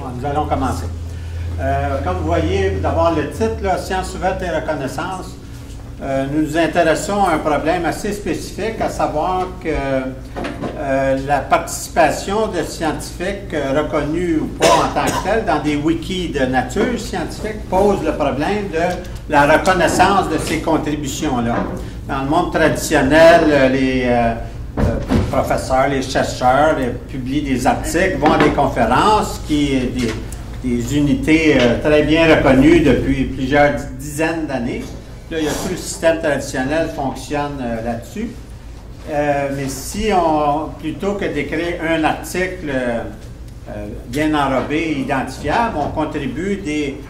Bon, nous allons commencer. Comme vous voyez, d'abord le titre, là, Sciences ouvertes et reconnaissance, nous nous intéressons à un problème assez spécifique, à savoir que la participation de scientifiques reconnus ou pas en tant que tels dans des wikis de nature scientifique pose le problème de la reconnaissance de ces contributions-là. Dans le monde traditionnel, les professeurs, les chercheurs publient des articles, vont à des conférences, des unités très bien reconnues depuis plusieurs dizaines d'années. Là, il y a tout le système traditionnel fonctionne là-dessus. Mais si plutôt que d'écrire un article bien enrobé et identifiable, on contribue des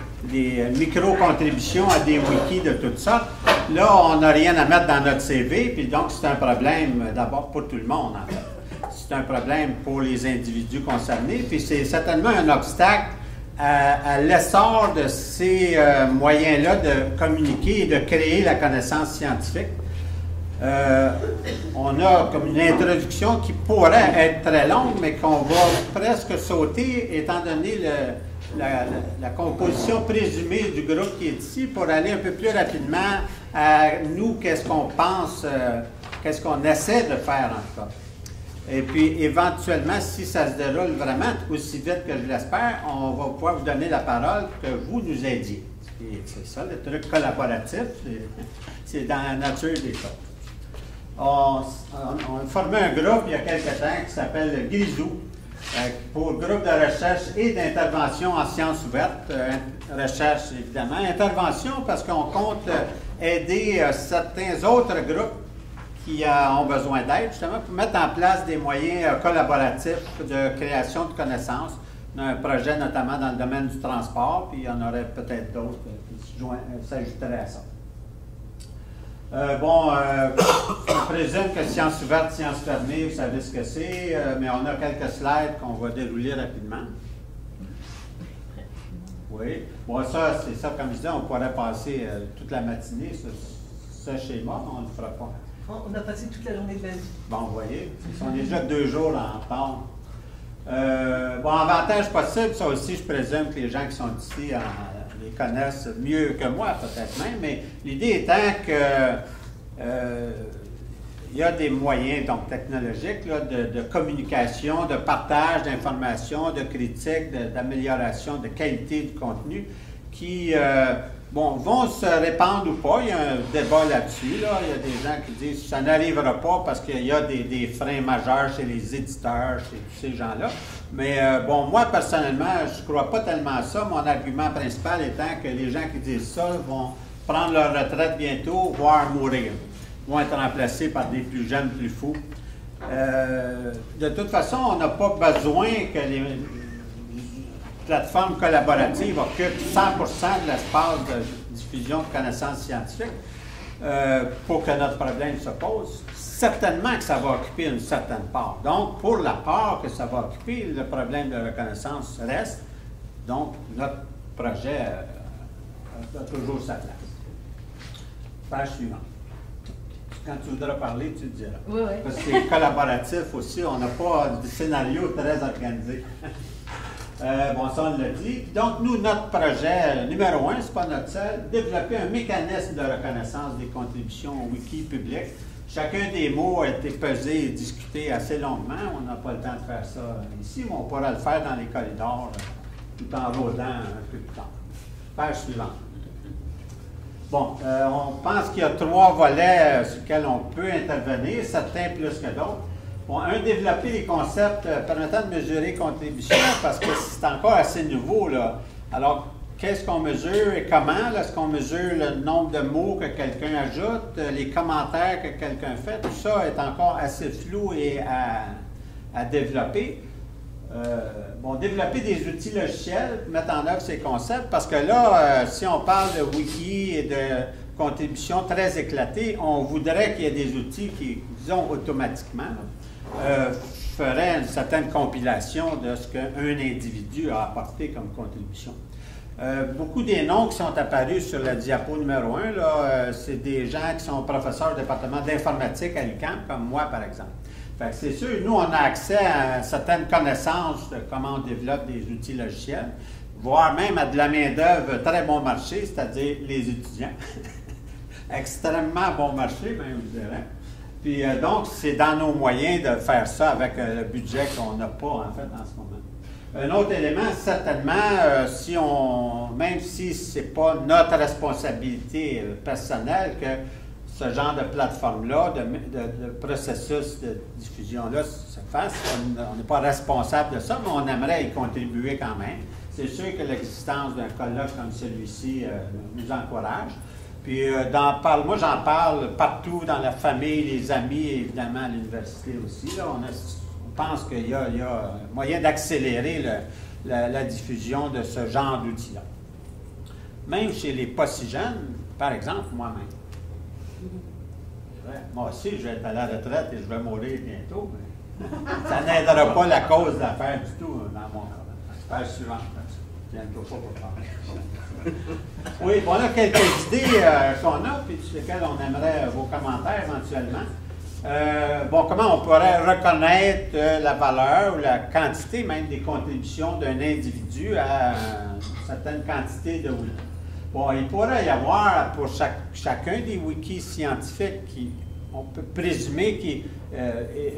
micro-contributions à des wikis de toutes sortes, là, on n'a rien à mettre dans notre CV, puis donc c'est un problème d'abord pour tout le monde, en fait. C'est un problème pour les individus concernés, puis c'est certainement un obstacle à l'essor de ces moyens-là de communiquer et de créer la connaissance scientifique. On a comme une introduction qui pourrait être très longue, mais qu'on va presque sauter, étant donné la composition présumée du groupe qui est ici, pour aller un peu plus rapidement à nous, qu'est-ce qu'on pense, qu'est-ce qu'on essaie de faire en tout cas. Et puis, éventuellement, si ça se déroule vraiment aussi vite que je l'espère, on va pouvoir vous donner la parole que vous nous aidiez. C'est ça, le truc collaboratif, c'est dans la nature des choses. On a formé un groupe il y a quelques temps qui s'appelle Grisou, pour groupe de recherche et d'intervention en sciences ouvertes. Recherche, évidemment. Intervention parce qu'on compte aider certains autres groupes qui ont besoin d'aide, justement, pour mettre en place des moyens collaboratifs de création de connaissances. On a un projet notamment dans le domaine du transport, puis il y en aurait peut-être d'autres qui s'ajouteraient à ça. Je présume que sciences ouvertes, sciences fermées, vous savez ce que c'est, mais on a quelques slides qu'on va dérouler rapidement. Oui. Bon, ça, c'est ça, comme je disais, on pourrait passer toute la matinée, ce schéma, on ne le fera pas. On a passé toute la journée de lundi. Bon, vous voyez, ils sont déjà 2 jours en retard. Avantage possible, ça aussi, je présume que les gens qui sont ici les connaissent mieux que moi, peut-être même, mais l'idée étant que il y a des moyens donc, technologiques là, de communication, de partage d'informations, de critique, d'amélioration, de qualité du contenu qui vont se répandre ou pas. Il y a un débat là-dessus. Là. Il y a des gens qui disent que ça n'arrivera pas parce qu'il y a des freins majeurs chez les éditeurs, chez tous ces gens-là. Mais moi, personnellement, je ne crois pas tellement à ça. Mon argument principal étant que les gens qui disent ça vont prendre leur retraite bientôt, voire mourir. Ils vont être remplacés par des plus jeunes, plus fous. De toute façon, on n'a pas besoin que les plateformes collaboratives occupent 100% de l'espace de diffusion de connaissances scientifiques pour que notre problème se pose. Certainement que ça va occuper une certaine part. Donc, pour la part que ça va occuper, le problème de reconnaissance reste. Donc, notre projet a toujours sa place. Page suivante. Quand tu voudras parler, tu le diras. Oui, oui. Parce que c'est collaboratif aussi, on n'a pas de scénario très organisé. Ça, on l'a dit. Donc, nous, notre projet numéro 1, ce n'est pas notre seul, développer un mécanisme de reconnaissance des contributions au wiki public. Chacun des mots a été pesé et discuté assez longuement. On n'a pas le temps de faire ça ici, mais on pourra le faire dans les corridors tout en rôdant un peu plus tard. Page suivante. On pense qu'il y a 3 volets sur lesquels on peut intervenir, certains plus que d'autres. Développer des concepts permettant de mesurer les contributions, parce que c'est encore assez nouveau, là. Alors, qu'est-ce qu'on mesure et comment? Est-ce qu'on mesure le nombre de mots que quelqu'un ajoute, les commentaires que quelqu'un fait? Tout ça est encore assez flou et à développer. Développer des outils logiciels pour mettre en œuvre ces concepts, parce que là, si on parle de wiki et de contributions très éclatées, on voudrait qu'il y ait des outils qui, disons, automatiquement, feraient une certaine compilation de ce qu'un individu a apporté comme contribution. Beaucoup des noms qui sont apparus sur la diapo numéro 1, c'est des gens qui sont professeurs au département d'informatique à l'UQAM, comme moi, par exemple. Fait que c'est sûr, nous, on a accès à certaines connaissances de comment on développe des outils logiciels, voire même à de la main-d'œuvre très bon marché, c'est-à-dire les étudiants. Extrêmement bon marché, même, je dirais. Puis donc, c'est dans nos moyens de faire ça avec le budget qu'on n'a pas, en fait, en ce moment. Un autre élément, certainement, même si ce n'est pas notre responsabilité personnelle que ce genre de plateforme-là, de processus de diffusion-là se fasse, on n'est pas responsable de ça, mais on aimerait y contribuer quand même. C'est sûr que l'existence d'un colloque comme celui-ci nous encourage. Puis, moi, j'en parle partout dans la famille, les amis, et évidemment à l'université aussi. Là, on pense qu'il y a moyen d'accélérer la diffusion de ce genre d'outils-là. Même chez les pas si jeunes, par exemple, moi-même. Moi aussi, je vais être à la retraite et je vais mourir bientôt, mais ça n'aidera pas la cause d'affaires du tout dans mon affaire suivante. Bientôt pas pour parler. Oui, voilà quelques idées qu'on a, puis sur lesquelles on aimerait vos commentaires éventuellement. Comment on pourrait reconnaître la valeur ou la quantité même des contributions d'un individu à une certaine quantité de wikis? Bon, il pourrait y avoir pour chacun des wikis scientifiques qui, on peut présumer qu'ils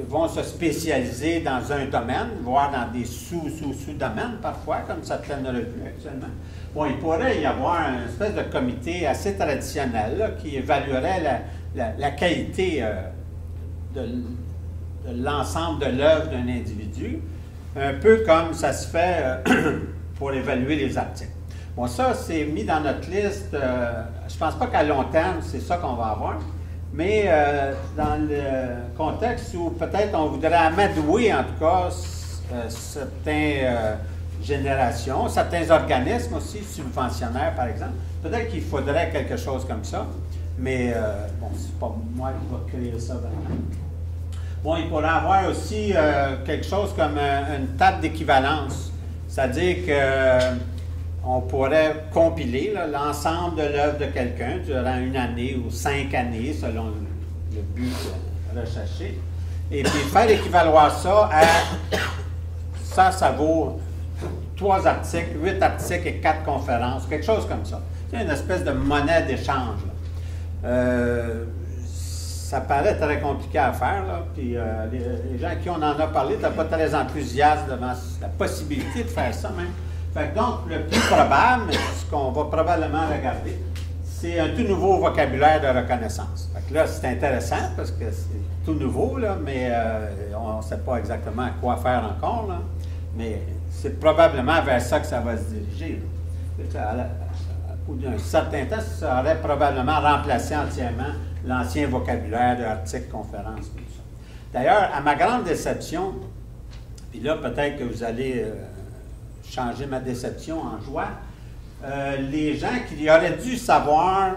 vont se spécialiser dans un domaine, voire dans des sous-domaines parfois, comme certaines revues actuellement. Bon, il pourrait y avoir une espèce de comité assez traditionnel là, qui évaluerait la qualité de l'ensemble de l'œuvre d'un individu, un peu comme ça se fait pour évaluer les articles. Bon, ça, c'est mis dans notre liste. Je ne pense pas qu'à long terme, c'est ça qu'on va avoir, mais dans le contexte où peut-être on voudrait amadouer, en tout cas, certaines générations, certains organismes aussi, subventionnaires, par exemple, peut-être qu'il faudrait quelque chose comme ça, mais bon, c'est pas moi qui va créer ça vraiment. Bon, il pourrait y avoir aussi quelque chose comme une table d'équivalence, c'est-à-dire que on pourrait compiler l'ensemble de l'œuvre de quelqu'un durant une année ou 5 années, selon le but recherché, et puis faire équivaloir ça à ça vaut 3 articles, 8 articles et 4 conférences, quelque chose comme ça. C'est une espèce de monnaie d'échange. Ça paraît très compliqué à faire, là, puis les gens à qui on en a parlé n'étaient pas très enthousiastes devant la possibilité de faire ça même. Fait que donc, le plus probable, ce qu'on va probablement regarder, c'est un tout nouveau vocabulaire de reconnaissance. Fait que là, c'est intéressant parce que c'est tout nouveau, là, mais on ne sait pas exactement quoi faire encore, là, mais c'est probablement vers ça que ça va se diriger. Au bout d'un certain temps, ça aurait probablement remplacé entièrement l'ancien vocabulaire de articles, conférences, tout ça. D'ailleurs, à ma grande déception, puis là, peut-être que vous allez changer ma déception en joie, les gens qui auraient dû savoir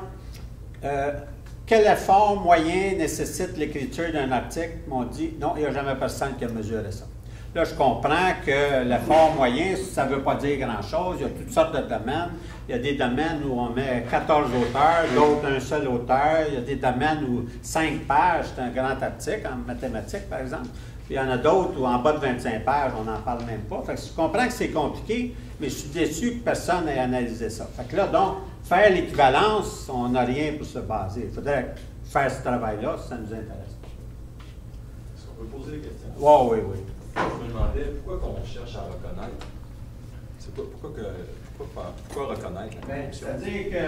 quel effort moyen nécessite l'écriture d'un article m'ont dit non, il n'y a jamais personne qui a mesuré ça. Là, je comprends que l'effort moyen, ça ne veut pas dire grand-chose. Il y a toutes sortes de domaines. Il y a des domaines où on met 14 auteurs, d'autres un seul auteur. Il y a des domaines où 5 pages, c'est un grand article, en mathématiques, par exemple. Puis il y en a d'autres où en bas de 25 pages, on n'en parle même pas. Fait que je comprends que c'est compliqué, mais je suis déçu que personne n'ait analysé ça. Fait que là, donc, faire l'équivalence, on n'a rien pour se baser. Il faudrait faire ce travail-là si ça nous intéresse. Est-ce qu'on peut poser des questions? Oh, oui, oui. Je me demandais pourquoi on cherche à reconnaître. C'est pourquoi reconnaître la corruption? C'est-à-dire que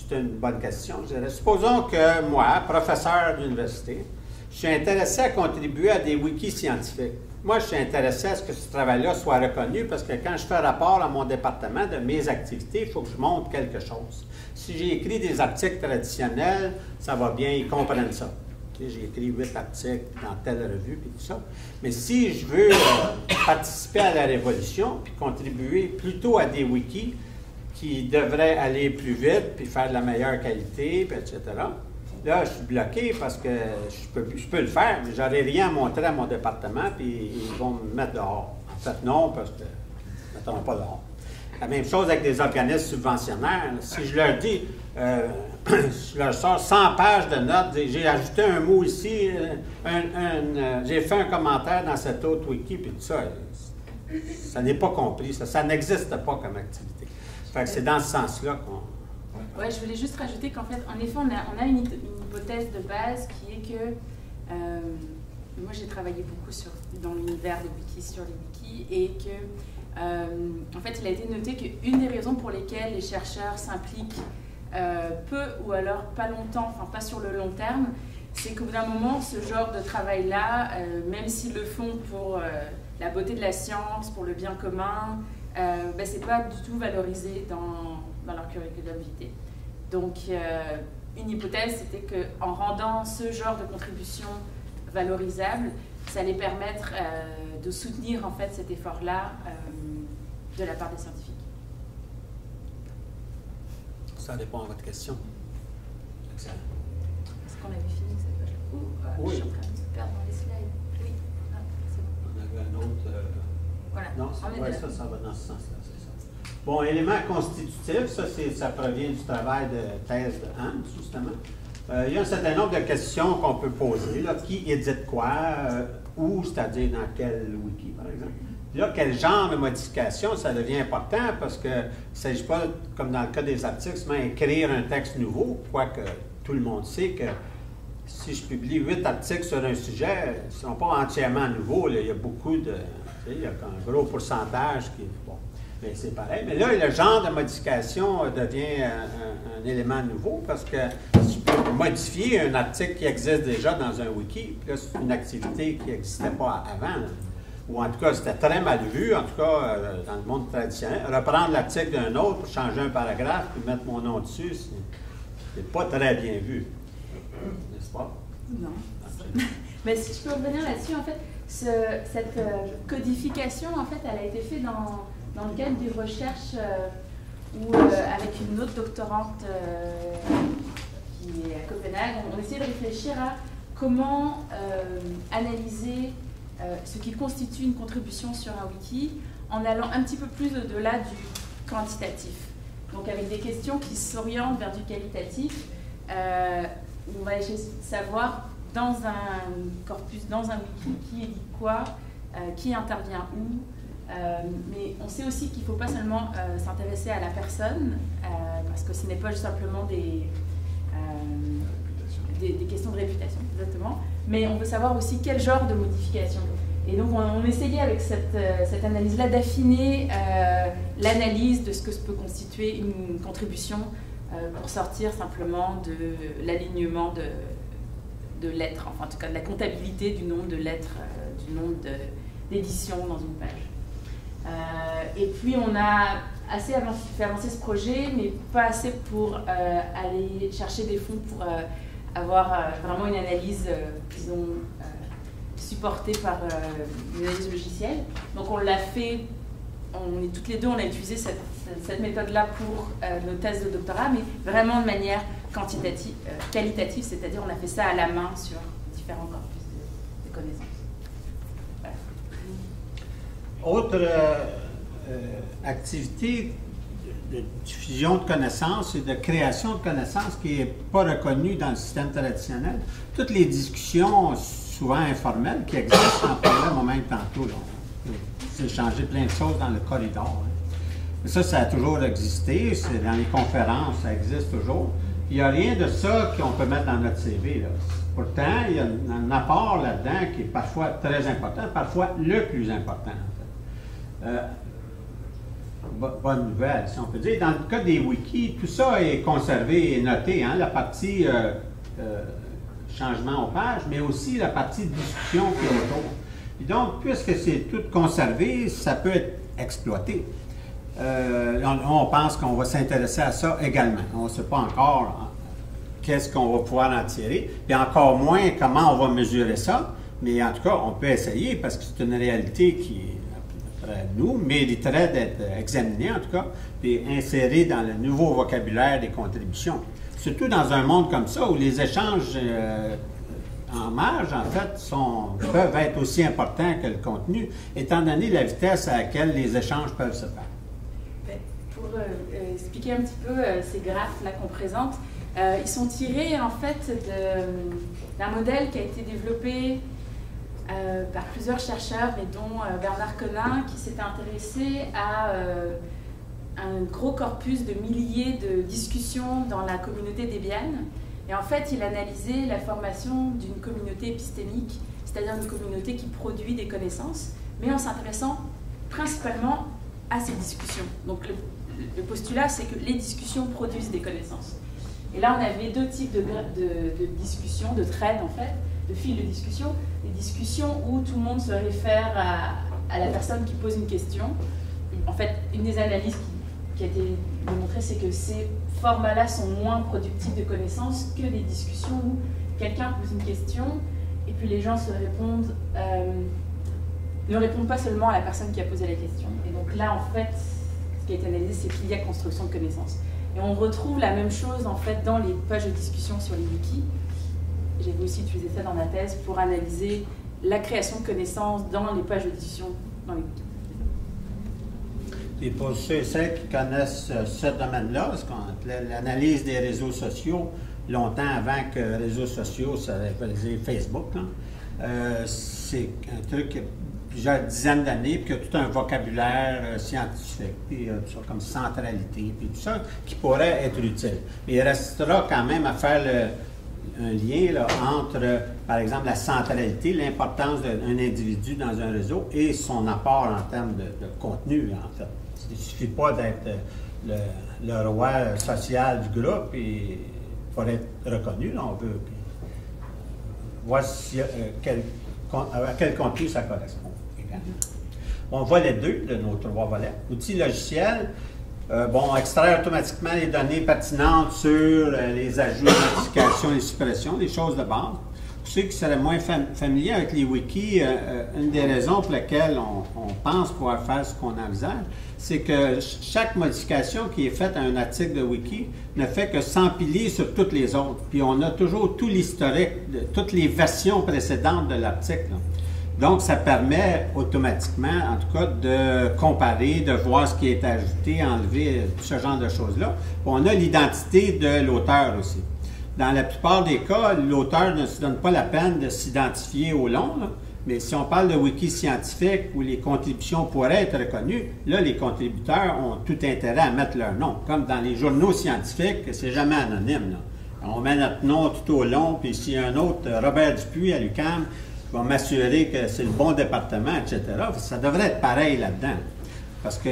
c'est une bonne question, je dirais. Supposons que moi, professeur d'université, je suis intéressé à contribuer à des wikis scientifiques. Moi, je suis intéressé à ce que ce travail-là soit reconnu parce que quand je fais rapport à mon département de mes activités, il faut que je montre quelque chose. Si j'ai écrit des articles traditionnels, ça va bien, ils comprennent ça. J'ai écrit 8 articles dans telle revue, puis tout ça. Mais si je veux participer à la révolution, puis contribuer plutôt à des wikis qui devraient aller plus vite, puis faire de la meilleure qualité, puis etc., là, je suis bloqué parce que je peux le faire, mais je n'aurai rien à montrer à mon département, puis ils vont me mettre dehors. En fait, non, parce qu'ils ne me mettront pas dehors. La même chose avec des organismes subventionnaires. Si je leur dis, je leur sors 100 pages de notes, j'ai ajouté un mot ici, j'ai fait un commentaire dans cet autre wiki, puis tout ça, ça n'est pas compris, ça n'existe pas comme activité. Fait que c'est dans ce sens-là qu'on... Ouais, je voulais juste rajouter qu'en fait, en effet, on a une hypothèse de base qui est que, moi j'ai travaillé beaucoup dans l'univers des wikis, sur les wikis, et que, en fait, il a été noté qu'une des raisons pour lesquelles les chercheurs s'impliquent peu ou alors pas longtemps, enfin pas sur le long terme, c'est qu'au bout d'un moment, ce genre de travail-là, même s'ils le font pour la beauté de la science, pour le bien commun, ben, c'est pas du tout valorisé dans leur curriculum vitae. Donc, une hypothèse, c'était qu'en rendant ce genre de contribution valorisable, ça allait permettre de soutenir en fait cet effort-là de la part des scientifiques. Ça répond à votre question. Excellent. Est-ce qu'on avait fini cette page-là? Oui. Je suis en train de me perdre dans les slides. Oui, c'est bon. On avait un autre... Voilà. Non, ça va dans ce sens-là, c'est ça. Bon, élément constitutif, ça provient du travail de thèse de Hans, justement. Il y a un certain nombre de questions qu'on peut poser. Là. Qui édite quoi? Où, c'est-à-dire dans quel wiki, par exemple? Là, quel genre de modification, ça devient important parce qu'il ne s'agit pas, comme dans le cas des articles, seulement écrire un texte nouveau, quoique tout le monde sait que si je publie 8 articles sur un sujet, ils ne sont pas entièrement nouveaux. Là. Il y a beaucoup de... Il y a un gros pourcentage qui... Bon, mais c'est pareil. Mais là, le genre de modification devient un élément nouveau parce que je peux modifier un article qui existe déjà dans un wiki, puis là, c'est une activité qui n'existait pas avant. Là. Ou en tout cas, c'était très mal vu, en tout cas, dans le monde traditionnel. Reprendre l'article d'un autre pour changer un paragraphe puis mettre mon nom dessus, c'est pas très bien vu. N'est-ce pas? Non. Mais si je peux revenir là-dessus, en fait, cette codification, en fait, elle a été faite dans le cadre des recherches où, avec une autre doctorante qui est à Copenhague, on essayait de réfléchir à comment analyser ce qui constitue une contribution sur un wiki en allant un petit peu plus au-delà du quantitatif. Donc avec des questions qui s'orientent vers du qualitatif, on va essayer de savoir dans un corpus, dans un wiki, qui édite quoi, qui intervient où. Mais on sait aussi qu'il ne faut pas seulement s'intéresser à la personne, parce que ce n'est pas simplement des questions de réputation, exactement, mais on veut savoir aussi quel genre de modification. Et donc on essayait avec cette analyse-là d'affiner l'analyse de ce que peut constituer une contribution pour sortir simplement de l'alignement de lettres, enfin en tout cas de la comptabilité du nombre de lettres, du nombre d'éditions dans une page. Et puis on a assez fait avancer ce projet, mais pas assez pour aller chercher des fonds pour avoir vraiment une analyse, disons, supportée par une analyse logicielle. Donc on l'a fait, on est toutes les deux, on a utilisé cette méthode-là pour nos thèses de doctorat, mais vraiment de manière quantitative, qualitative, c'est-à-dire on a fait ça à la main sur différents corpus de connaissances. Voilà. Autre activité de diffusion de connaissances et de création de connaissances qui n'est pas reconnue dans le système traditionnel. Toutes les discussions, souvent informelles, qui existent, on en parlait moi-même tantôt. Là. On s'est échangé plein de choses dans le corridor. Hein. Ça a toujours existé. C'est dans les conférences, ça existe toujours. Il n'y a rien de ça qu'on peut mettre dans notre CV. Là. Pourtant, il y a un apport là-dedans qui est parfois très important, parfois le plus important. En fait. Bonne nouvelle, si on peut dire. Dans le cas des wikis, tout ça est conservé et noté. Hein? La partie changement aux pages, mais aussi la partie discussion qui est autour. Et donc, puisque c'est tout conservé, ça peut être exploité. On pense qu'on va s'intéresser à ça également. On ne sait pas encore qu'est-ce qu'on va pouvoir en tirer, et encore moins comment on va mesurer ça, mais en tout cas, on peut essayer parce que c'est une réalité qui, après nous, mériterait d'être examinée en tout cas, et insérée dans le nouveau vocabulaire des contributions. Surtout dans un monde comme ça où les échanges en marge, en fait, peuvent être aussi importants que le contenu, étant donné la vitesse à laquelle les échanges peuvent se faire. expliquer un petit peu ces graphes là qu'on présente. Ils sont tirés en fait d'un modèle qui a été développé par plusieurs chercheurs, et dont Bernard Connin, qui s'était intéressé à un gros corpus de milliers de discussions dans la communauté Debian. Et en fait, il analysait la formation d'une communauté épistémique, c'est-à-dire une communauté qui produit des connaissances, mais en s'intéressant principalement à ces discussions. Donc le postulat, c'est que les discussions produisent des connaissances. Et là, on avait deux types de discussions, de threads en fait, de fils de discussion. Des discussions où tout le monde se réfère à la personne qui pose une question. En fait, une des analyses qui a été démontrée, c'est que ces formats-là sont moins productifs de connaissances que des discussions où quelqu'un pose une question et puis les gens ne répondent pas seulement à la personne qui a posé la question. Et donc là, en fait, ce qui a été analysé, c'est qu'il y a construction de connaissances. Et on retrouve la même chose en fait dans les pages de discussion sur les wikis. J'ai aussi utilisé ça dans ma thèse pour analyser la création de connaissances dans les pages de discussion dans les wikis. Et pour ceux et celles qui connaissent ce domaine-là, l'analyse des réseaux sociaux, longtemps avant que les réseaux sociaux, ça veut dire Facebook, c'est un truc qui a plusieurs dizaines d'années, puis qui a tout un vocabulaire scientifique, puis ça, comme centralité, puis tout ça, qui pourrait être utile. Mais il restera quand même à faire un lien là, entre, par exemple, la centralité, l'importance d'un individu dans un réseau et son apport en termes de contenu, en fait. Il ne suffit pas d'être le roi social du groupe et pour être reconnu, là, on veut voir à quel contenu ça correspond. On voit les deux de nos trois volets. Outils logiciels, extraire automatiquement les données pertinentes sur les ajouts, les modifications, les suppressions, les choses de base. Pour ceux qui seraient moins familiers avec les wikis, une des raisons pour lesquelles on pense pouvoir faire ce qu'on envisage, c'est que chaque modification qui est faite à un article de wiki ne fait que s'empiler sur toutes les autres. Puis on a toujours tout l'historique de toutes les versions précédentes de l'article. Donc, ça permet automatiquement, en tout cas, de comparer, de voir ce qui est ajouté, enlevé, ce genre de choses-là. On a l'identité de l'auteur aussi. Dans la plupart des cas, l'auteur ne se donne pas la peine de s'identifier au long, là. Mais si on parle de wiki scientifique où les contributions pourraient être reconnues, là, les contributeurs ont tout intérêt à mettre leur nom. Comme dans les journaux scientifiques, c'est jamais anonyme, là. On met notre nom tout au long, puis s'il y a un autre, Robert Dupuis à l'UQAM, va m'assurer que c'est le bon département, etc. Ça devrait être pareil là-dedans. Parce que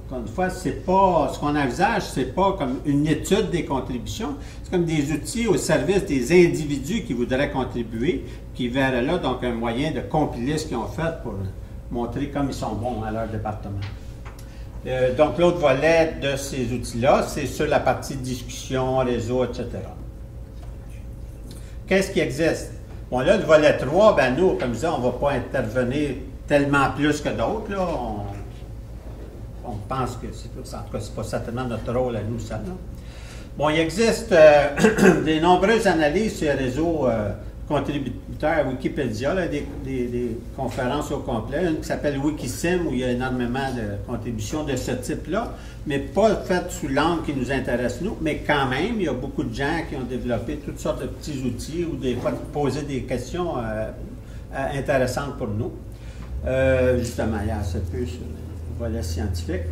encore une fois, c'est pas, ce qu'on envisage, c'est pas comme une étude des contributions, c'est comme des outils au service des individus qui voudraient contribuer, qui verraient là donc un moyen de compiler ce qu'ils ont fait pour montrer comme ils sont bons à leur département. Donc l'autre volet de ces outils-là, c'est sur la partie discussion, réseau, etc. Qu'est-ce qui existe? Bon, là, le volet 3, ben nous, comme ça, on ne va pas intervenir tellement plus que d'autres, là. On pense que c'est en tout cas, c'est pas certainement notre rôle à nous, ça, là. Bon, il existe des nombreuses analyses sur les réseaux contributeurs à Wikipédia, là, des conférences au complet, une qui s'appelle Wikisim, où il y a énormément de contributions de ce type-là, mais pas faites sous l'angle qui nous intéresse, nous, mais quand même, il y a beaucoup de gens qui ont développé toutes sortes de petits outils ou des fois poser des questions intéressantes pour nous. Justement, il y a assez peu sur le volet scientifique.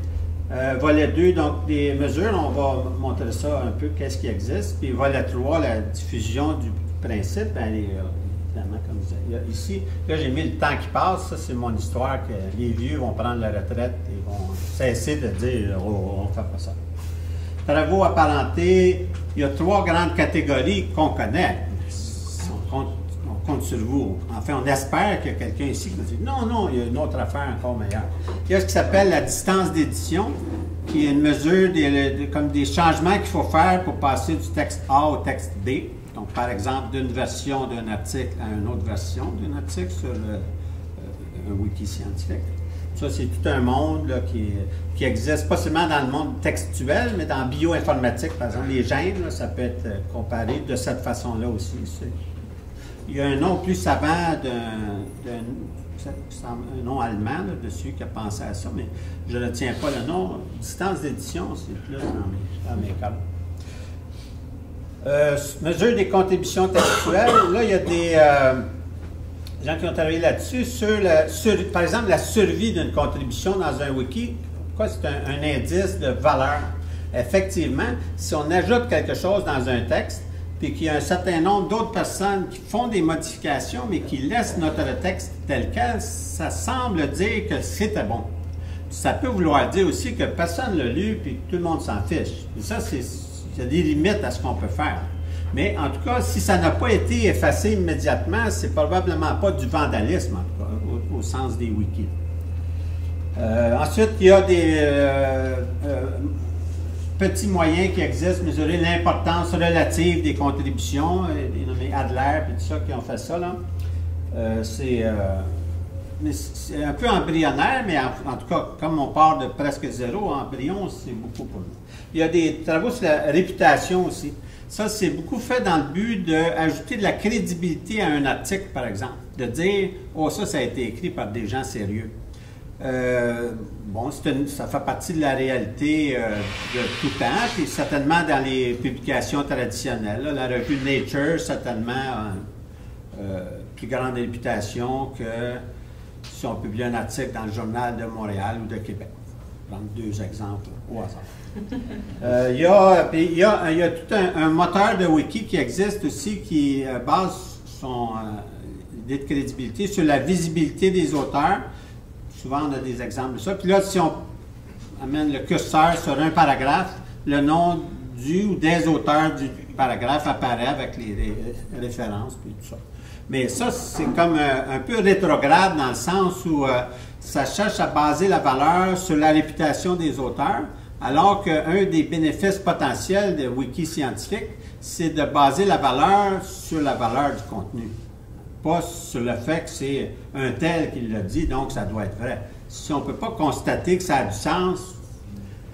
Volet 2, donc des mesures, on va montrer ça un peu, qu'est-ce qui existe. Puis volet 3, la diffusion du principe, ben, évidemment, comme vous avez ici, là j'ai mis le temps qui passe, ça c'est mon histoire, que les vieux vont prendre la retraite et vont cesser de dire « oh, on ne fait pas ça ». Travaux apparentés, il y a 3 grandes catégories qu'on connaît. On compte sur vous. Enfin, on espère qu'il y a quelqu'un ici qui nous dit « non, non, il y a une autre affaire encore meilleure ». Il y a ce qui s'appelle la distance d'édition, qui est une mesure comme des changements qu'il faut faire pour passer du texte A au texte B. Donc, par exemple, d'une version d'un article à une autre version d'un article sur un wiki scientifique. Ça, c'est tout un monde là, qui existe, pas seulement dans le monde textuel, mais dans la bioinformatique, par exemple. Les gènes, là, ça peut être comparé de cette façon-là aussi. Il y a un nom plus savant un nom allemand là-dessus qui a pensé à ça, mais je ne retiens pas le nom. Distance d'édition, c'est plus dans mes cas. Mesure des contributions textuelles. Là, il y a des gens qui ont travaillé là-dessus par exemple, la survie d'une contribution dans un wiki. Pourquoi c'est un indice de valeur? Effectivement, si on ajoute quelque chose dans un texte, puis qu'il y a un certain nombre d'autres personnes qui font des modifications, mais qui laissent notre texte tel quel, ça semble dire que c'était bon. Ça peut vouloir dire aussi que personne ne l'a lu, puis que tout le monde s'en fiche. Et ça, il y a des limites à ce qu'on peut faire. Mais en tout cas, si ça n'a pas été effacé immédiatement, c'est probablement pas du vandalisme, en tout cas, au sens des wikis. Ensuite, il y a des petits moyens qui existent, mesurer l'importance relative des contributions, des nommés Adler et tout ça qui ont fait ça. Là. C'est un peu embryonnaire, mais en tout cas, comme on part de presque zéro, embryon, c'est beaucoup pour nous. Il y a des travaux sur la réputation aussi. Ça, c'est beaucoup fait dans le but d'ajouter de la crédibilité à un article, par exemple. De dire, oh, ça a été écrit par des gens sérieux. Bon, ça fait partie de la réalité de tout temps, puis certainement dans les publications traditionnelles. Là, la revue Nature, certainement, a plus grande réputation que si on publie un article dans le Journal de Montréal ou de Québec. Je vais prendre deux exemples au hasard. Il y a tout un moteur de wiki qui existe aussi qui base son idée de crédibilité sur la visibilité des auteurs. Souvent, on a des exemples de ça. Puis là, si on amène le curseur sur un paragraphe, le nom du ou des auteurs du paragraphe apparaît avec les références puis tout ça. Mais ça, c'est comme un peu rétrograde dans le sens où ça cherche à baser la valeur sur la réputation des auteurs, alors qu'un des bénéfices potentiels de wiki scientifique, c'est de baser la valeur sur la valeur du contenu. Pas sur le fait que c'est un tel qui l'a dit, donc ça doit être vrai. Si on ne peut pas constater que ça a du sens,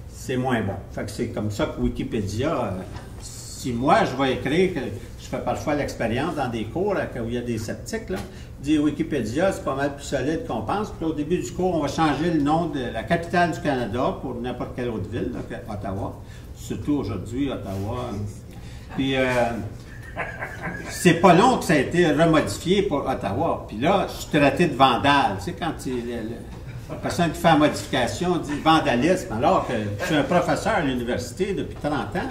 c'est moins bon. Fait que c'est comme ça que Wikipédia, si moi je vais écrire, que je fais parfois l'expérience dans des cours là, où il y a des sceptiques, là, dire Wikipédia, c'est pas mal plus solide qu'on pense. Puis au début du cours, on va changer le nom de la capitale du Canada pour n'importe quelle autre ville, là, Ottawa. Surtout aujourd'hui, Ottawa. Puis c'est pas long que ça a été remodifié pour Ottawa. Puis là, je suis traité de vandale. Tu sais, quand la personne qui fait la modification dit vandalisme, alors que je suis un professeur à l'université depuis 30 ans,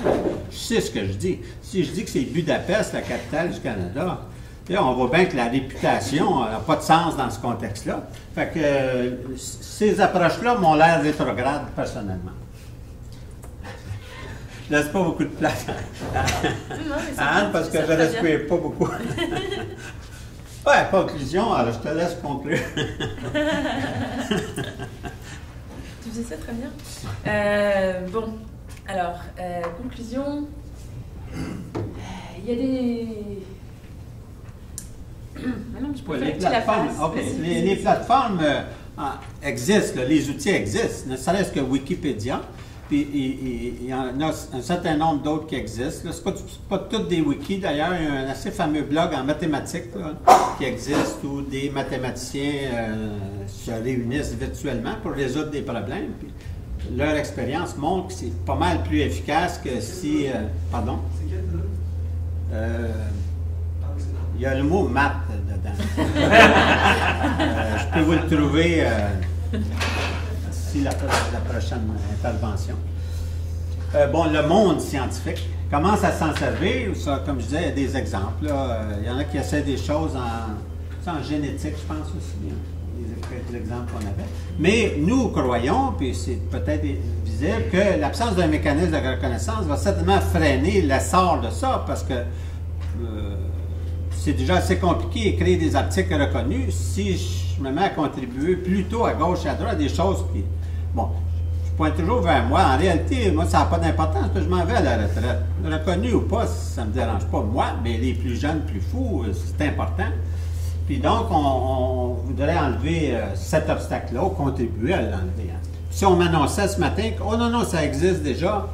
je sais ce que je dis. Si je dis que c'est Budapest, la capitale du Canada, là, on voit bien que la réputation n'a pas de sens dans ce contexte-là. Fait que ces approches-là m'ont l'air rétrogrades personnellement. Je ne laisse pas beaucoup de place à Anne parce que je ne respire pas beaucoup. Ouais, conclusion, alors je te laisse conclure. Tu faisais ça très bien. Bon, alors, conclusion. Il y a des... Maintenant, je peux les plateformes, les plateformes existent, là, les outils existent, ne serait-ce que Wikipédia. Puis il y en a un certain nombre d'autres qui existent. Ce n'est pas tous des wikis, d'ailleurs. Il y a un assez fameux blog en mathématiques là, qui existe où des mathématiciens se réunissent virtuellement pour résoudre des problèmes. Puis leur expérience montre que c'est pas mal plus efficace que si... pardon? C'est quel blog? Il y a le mot « maths » dedans. Je peux vous le trouver... la prochaine intervention. Bon, le monde scientifique commence à s'en servir. Ça, comme je disais, il y a des exemples. Il y en a qui essaient des choses en génétique, je pense aussi, hein, les exemples qu'on avait. Mais nous croyons, puis c'est peut-être visible, que l'absence d'un mécanisme de reconnaissance va certainement freiner l'essor de ça, parce que c'est déjà assez compliqué d'écrire des articles reconnus. Si je me mets à contribuer plutôt à gauche et à droite, des choses qui... Bon, je pointe toujours vers moi. En réalité, moi, ça n'a pas d'importance, parce que je m'en vais à la retraite. Reconnu ou pas, ça ne me dérange pas, moi, mais les plus jeunes, plus fous, c'est important. Puis donc, on voudrait enlever cet obstacle-là, ou contribuer à l'enlever. Hein. Si on m'annonçait ce matin que, oh non, ça existe déjà,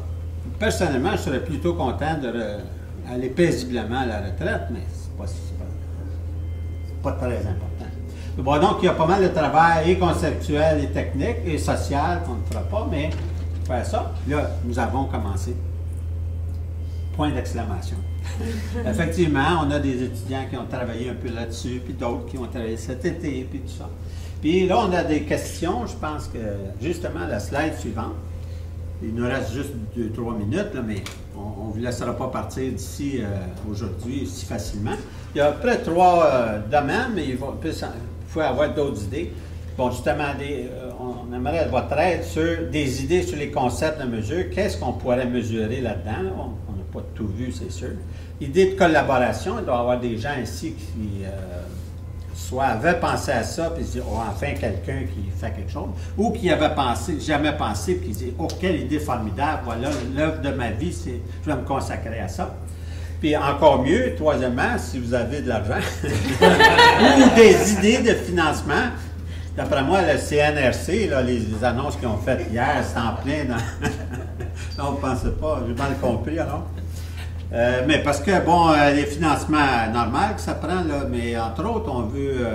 personnellement, je serais plutôt content d'aller paisiblement à la retraite, mais c'est pas si pas très important. Bon, donc, il y a pas mal de travail et conceptuel et technique et social qu'on ne fera pas, mais pour faire ça, là, nous avons commencé. Point d'exclamation. Effectivement, on a des étudiants qui ont travaillé un peu là-dessus, puis d'autres qui ont travaillé cet été, puis tout ça. Puis là, on a des questions. Je pense que, justement, la slide suivante, il nous reste juste 2-3 minutes, là, mais on ne vous laissera pas partir d'ici aujourd'hui si facilement. Il y a à peu près 3 domaines, mais il faut avoir d'autres idées. Bon, justement, on aimerait votre aide sur des idées sur les concepts de mesure. Qu'est-ce qu'on pourrait mesurer là-dedans? Là? On n'a pas tout vu, c'est sûr. Idée de collaboration, il doit y avoir des gens ici qui soit avaient pensé à ça, puis se disent, oh, enfin quelqu'un qui fait quelque chose, ou qui avait jamais pensé, puis qui dit, oh, quelle idée formidable, voilà, l'œuvre de ma vie, je vais me consacrer à ça. Puis encore mieux, troisièmement, si vous avez de l'argent, ou des idées de financement. D'après moi, le CNRC, là, les annonces qu'ils ont faites hier, c'est en plein dans... non, vous ne pensez pas, j'ai mal compris alors. Mais parce que, bon, les financements normaux que ça prend, là, mais entre autres, on veut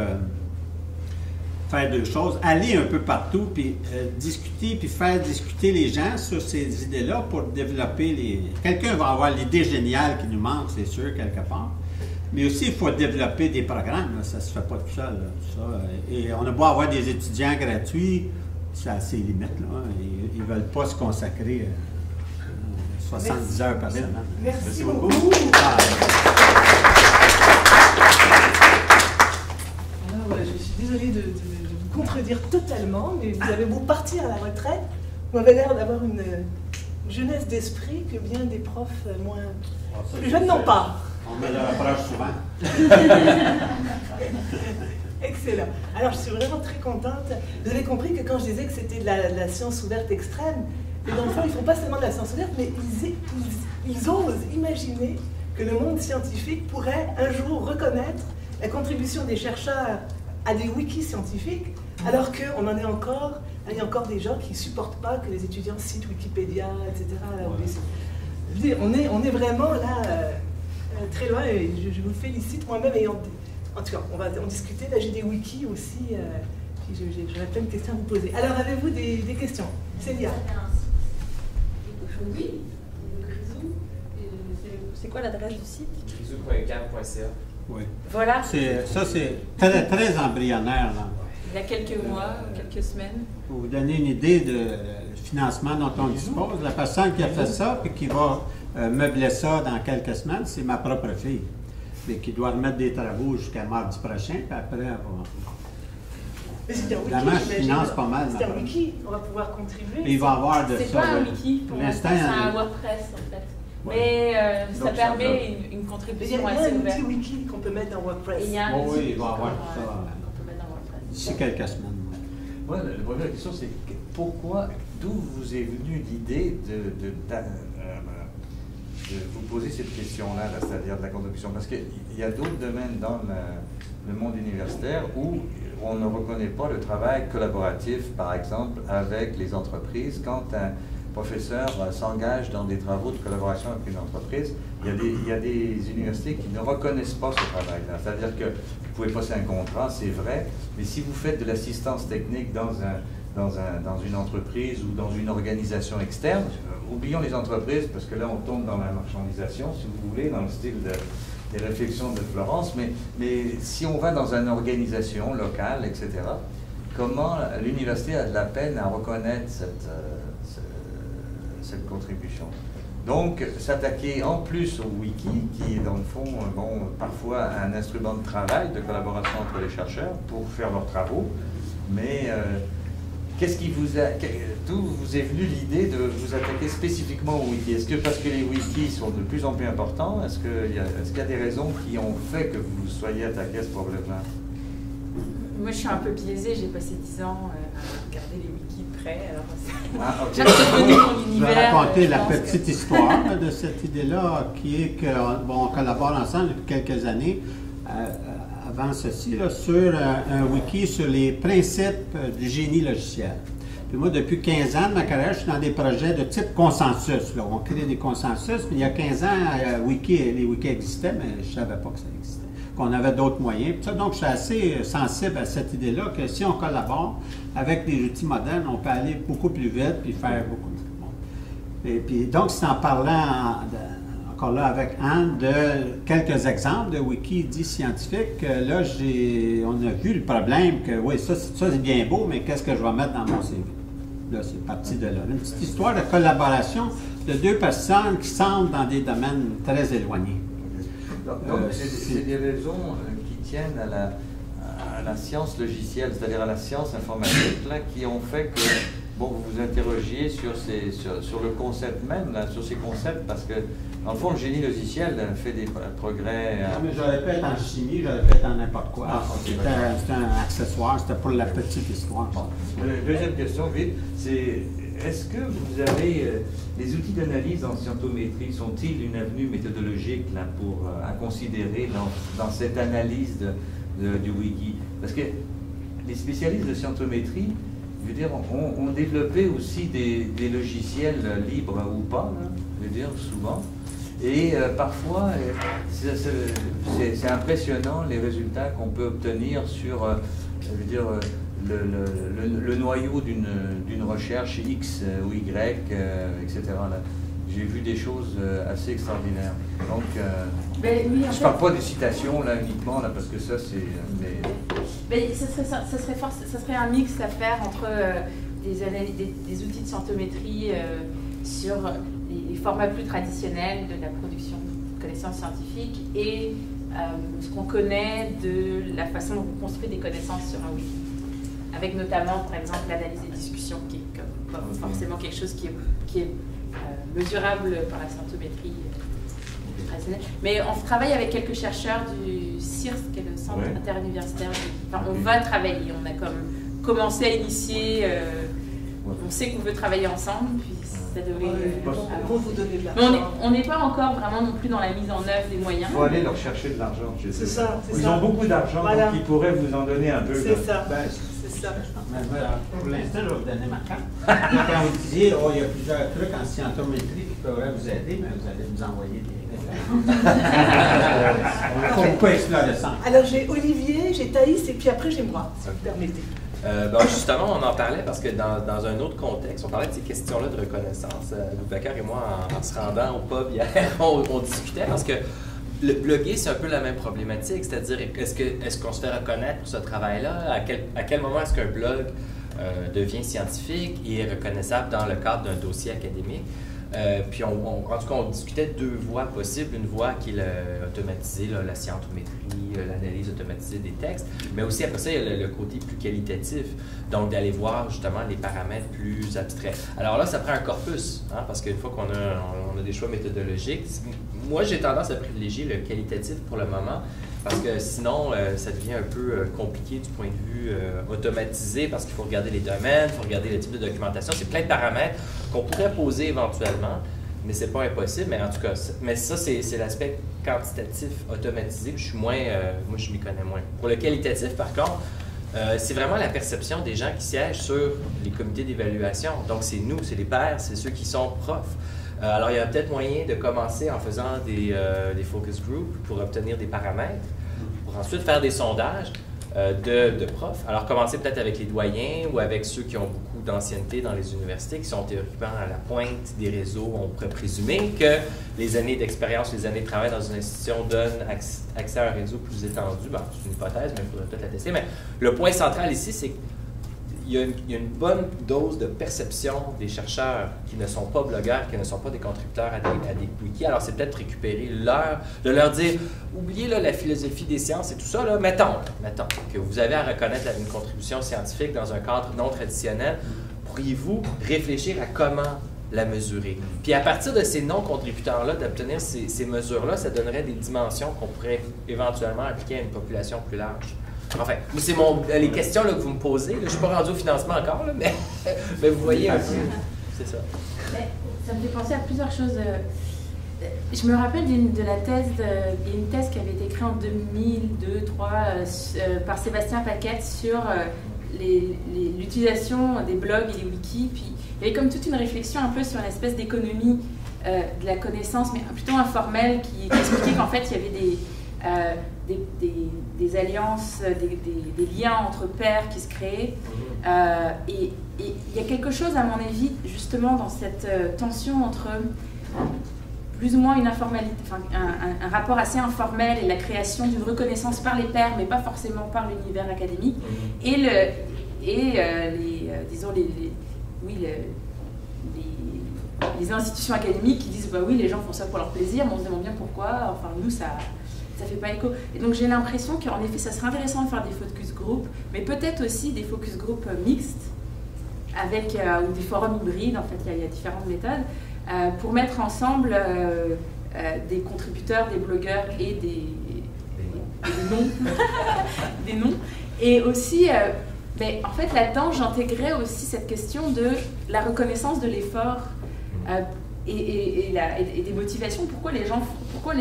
faire 2 choses. Aller un peu partout, puis discuter, puis faire discuter les gens sur ces idées-là pour développer les... Quelqu'un va avoir l'idée géniale qui nous manque, c'est sûr, quelque part. Mais aussi, il faut développer des programmes, là. Ça ne se fait pas tout seul. Là, tout ça. Et on a beau avoir des étudiants gratuits, ça a ses limites. Là. Ils ne veulent pas se consacrer 70 heures par semaine. Merci beaucoup. Alors, je suis désolée de vous contredire totalement, mais vous avez beau partir à la retraite, vous avez l'air d'avoir une jeunesse d'esprit que bien des profs moins plus jeunes n'ont pas. On me le reproche souvent. Excellent. Alors, je suis vraiment très contente. Vous avez compris que quand je disais que c'était de la science ouverte extrême, et dans le fond, ils ne font pas seulement de la science ouverte, mais ils osent imaginer que le monde scientifique pourrait un jour reconnaître la contribution des chercheurs à des wikis scientifiques, alors qu'on en est encore, il y a encore des gens qui ne supportent pas que les étudiants citent Wikipédia, etc. Je veux dire, on est vraiment là... très loin, et je vous félicite moi-même. En tout cas, on va en discuter. Là, j'ai des wikis aussi. J'aurais plein de questions à vous poser. Alors, avez-vous des questions? Célia? Oui, le Grisou. C'est quoi l'adresse du site? Grisou.cam.ca. Oui. Voilà. Ça, c'est très, très embryonnaire. Là. Il y a quelques mois, quelques semaines. Pour vous donner une idée du financement dont on dispose, la personne qui a fait ça et qui va meubler ça dans quelques semaines, c'est ma propre fille, mais qui doit remettre des travaux jusqu'à mardi prochain, puis après, elle va... Mais c'est un wiki, évidemment, je finance pas mal. C'est un wiki, on va pouvoir contribuer. Et il va y avoir de ça. C'est pas un wiki, pour l'instant, c'est un WordPress en fait. Ouais. Mais ça permet une contribution assez ouverte. Il y a un petit wiki qu'on peut mettre dans WordPress. Oui, il va y avoir tout ça d'ici quelques semaines. Moi, la première question, c'est d'où vous est venue l'idée de vous poser cette question-là, c'est-à-dire de la contribution? Parce qu'il y a d'autres domaines dans le monde universitaire où on ne reconnaît pas le travail collaboratif, par exemple, avec les entreprises. Quand un professeur s'engage dans des travaux de collaboration avec une entreprise, il y a des universités qui ne reconnaissent pas ce travail-là. C'est-à-dire que vous pouvez passer un contrat, c'est vrai, mais si vous faites de l'assistance technique dans une entreprise ou dans une organisation externe, oublions les entreprises, parce que là on tombe dans la marchandisation, si vous voulez, dans le style des réflexions de Florence, mais si on va dans une organisation locale, etc., comment l'université a de la peine à reconnaître cette contribution? Donc, s'attaquer en plus au wiki, qui est dans le fond, parfois un instrument de travail, de collaboration entre les chercheurs pour faire leurs travaux, mais d'où vous est venue l'idée de vous attaquer spécifiquement au wiki? Est-ce que parce que les wikis sont de plus en plus importants, est-ce qu'il y a des raisons qui ont fait que vous soyez attaqué à ce problème-là? Moi, je suis un peu biaisée, j'ai passé 10 ans à regarder les wikis de près, alors Okay. j'ai devenu mon univers. Je vais raconter la petite histoire de cette idée-là, qui est qu'on collabore ensemble depuis quelques années, avant ceci, là, sur un wiki sur les principes du génie logiciel. Puis moi, depuis 15 ans de ma carrière, je suis dans des projets de type consensus. Là. On crée des consensus, mais il y a 15 ans, les wikis existaient, mais je ne savais pas que ça existait. qu'on avait d'autres moyens. Puis ça, donc, je suis assez sensible à cette idée-là que si on collabore avec des outils modernes, on peut aller beaucoup plus vite puis faire beaucoup plus. Bon. Et puis, donc, c'est en parlant, encore là, avec Anne, de quelques exemples de Wikidis scientifiques. Là, on a vu le problème que, oui, ça c'est bien beau, mais qu'est-ce que je vais mettre dans mon CV? Là, c'est parti de là. Une petite histoire de collaboration de deux personnes qui semblent dans des domaines très éloignés. C'est des raisons qui tiennent à la science logicielle, c'est-à-dire à la science informatique, là, qui ont fait que bon, vous vous interrogiez sur le concept même, là, sur ces concepts, parce que dans le fond, le génie logiciel fait des progrès. Non, mais j'aurais pu être en chimie, j'aurais pu être en n'importe quoi. C'était un accessoire, c'était pour la petite histoire. Bon. Deuxième question, vite, c'est est-ce que vous avez les outils d'analyse en scientométrie sont-ils une avenue méthodologique là, à considérer dans cette analyse du wiki? Parce que les spécialistes de scientométrie, je veux dire, ont développé aussi des logiciels libres ou pas, là, je veux dire, souvent. Et parfois, c'est impressionnant les résultats qu'on peut obtenir sur, je veux dire, le noyau d'une recherche X ou Y, etc. J'ai vu des choses assez extraordinaires. Donc, oui, je ne parle pas des citations là, uniquement, là, parce que ça, c'est... Mais ça serait un mix à faire entre des outils de scientométrie sur les formats plus traditionnels de la production de connaissances scientifiques et ce qu'on connaît de la façon dont on construit des connaissances sur un wiki. Avec notamment, par exemple, l'analyse des discussions, qui est pas forcément quelque chose qui est mesurable par la scientométrie traditionnelle. Mais on travaille avec quelques chercheurs du CIRS, qui est le Centre interuniversitaire. Enfin, on va travailler, on a comme commencé à initier, on sait qu'on veut travailler ensemble, puis ça devrait... Pour vous donner de l'argent. Mais on n'est pas encore vraiment non plus dans la mise en œuvre des moyens. Il faut aller leur chercher de l'argent. C'est ça. Ils ont beaucoup d'argent, donc ils pourraient vous en donner un peu. C'est ça. C'est ça. Pour l'instant, je vais vous donner ma carte. Quand vous disiez, oh, il y a plusieurs trucs en scientométrie qui pourraient vous aider, mais vous allez nous envoyer des références. On ne peut pas explorer ça. Alors, j'ai Olivier, j'ai Thaïs, et puis après, j'ai moi, si vous permettez. Justement, on en parlait parce que dans un autre contexte, on parlait de ces questions-là de reconnaissance. Boubacar et moi, en se rendant au pub hier, on discutait parce que le bloguer, c'est un peu la même problématique, c'est-à-dire est-ce qu'on se fait reconnaître pour ce travail-là? À quel moment est-ce qu'un blog devient scientifique et est reconnaissable dans le cadre d'un dossier académique? Puis en tout cas, on discutait de deux voies possibles. Une voie qui est automatisée, la scientométrie, l'analyse automatisée des textes, mais aussi après ça, il y a le côté plus qualitatif, donc d'aller voir justement les paramètres plus abstraits. Alors là, ça prend un corpus, hein, parce qu'une fois qu'on a des choix méthodologiques, moi j'ai tendance à privilégier le qualitatif pour le moment, parce que sinon, ça devient un peu compliqué du point de vue automatisé, parce qu'il faut regarder les domaines, il faut regarder le type de documentation. C'est plein de paramètres qu'on pourrait poser éventuellement, mais c'est pas impossible. Mais en tout cas, ça, c'est l'aspect quantitatif automatisé. Je suis moins, moi, je m'y connais moins. Pour le qualitatif, par contre, c'est vraiment la perception des gens qui siègent sur les comités d'évaluation. Donc, c'est nous, c'est les pairs, c'est ceux qui sont profs. Alors, il y a peut-être moyen de commencer en faisant des focus groups pour obtenir des paramètres, pour ensuite faire des sondages de profs. Alors, commencer peut-être avec les doyens ou avec ceux qui ont beaucoup d'ancienneté dans les universités, qui sont théoriquement à la pointe des réseaux. On pourrait présumer que les années d'expérience, les années de travail dans une institution donnent accès à un réseau plus étendu. Bon, c'est une hypothèse, mais il faudrait peut-être la tester. Mais le point central ici, c'est qu'il y a une bonne dose de perception des chercheurs qui ne sont pas blogueurs, qui ne sont pas des contributeurs à des wikis. Alors, c'est peut-être récupérer de leur dire, oubliez là, la philosophie des sciences et tout ça, là, mettons que vous avez à reconnaître une contribution scientifique dans un cadre non traditionnel, pourriez-vous réfléchir à comment la mesurer? Puis à partir de ces non-contributeurs-là, d'obtenir ces mesures-là, ça donnerait des dimensions qu'on pourrait éventuellement appliquer à une population plus large. Enfin, c'est les questions là, que vous me posez. Là, je ne suis pas rendu au financement encore, là, mais vous voyez un peu. C'est ça. Ça me fait penser à plusieurs choses. Je me rappelle de la thèse, il y a une thèse qui avait été écrite en 2002-2003 par Sébastien Paquette sur l'utilisation des blogs et des wikis. Puis il y avait comme toute une réflexion un peu sur une espèce d'économie de la connaissance, mais plutôt informelle, qui expliquait qu'en fait, il y avait des alliances, des liens entre pairs qui se créent. Et il y a quelque chose, à mon avis, justement, dans cette tension entre plus ou moins une informalité, enfin, un rapport assez informel et la création d'une reconnaissance par les pairs, mais pas forcément par l'univers académique, disons, les institutions académiques qui disent bah oui, les gens font ça pour leur plaisir, mais on se demande bien pourquoi, enfin nous ça fait pas écho. Et donc j'ai l'impression qu'en effet ça serait intéressant de faire des focus group, mais peut-être aussi des focus group mixtes, avec, ou des forums hybrides, en fait il y a différentes méthodes, pour mettre ensemble des contributeurs, des blogueurs et des noms. Des noms. Et aussi, en fait là-dedans j'intégrais aussi cette question de la reconnaissance de l'effort et des motivations. Pourquoi les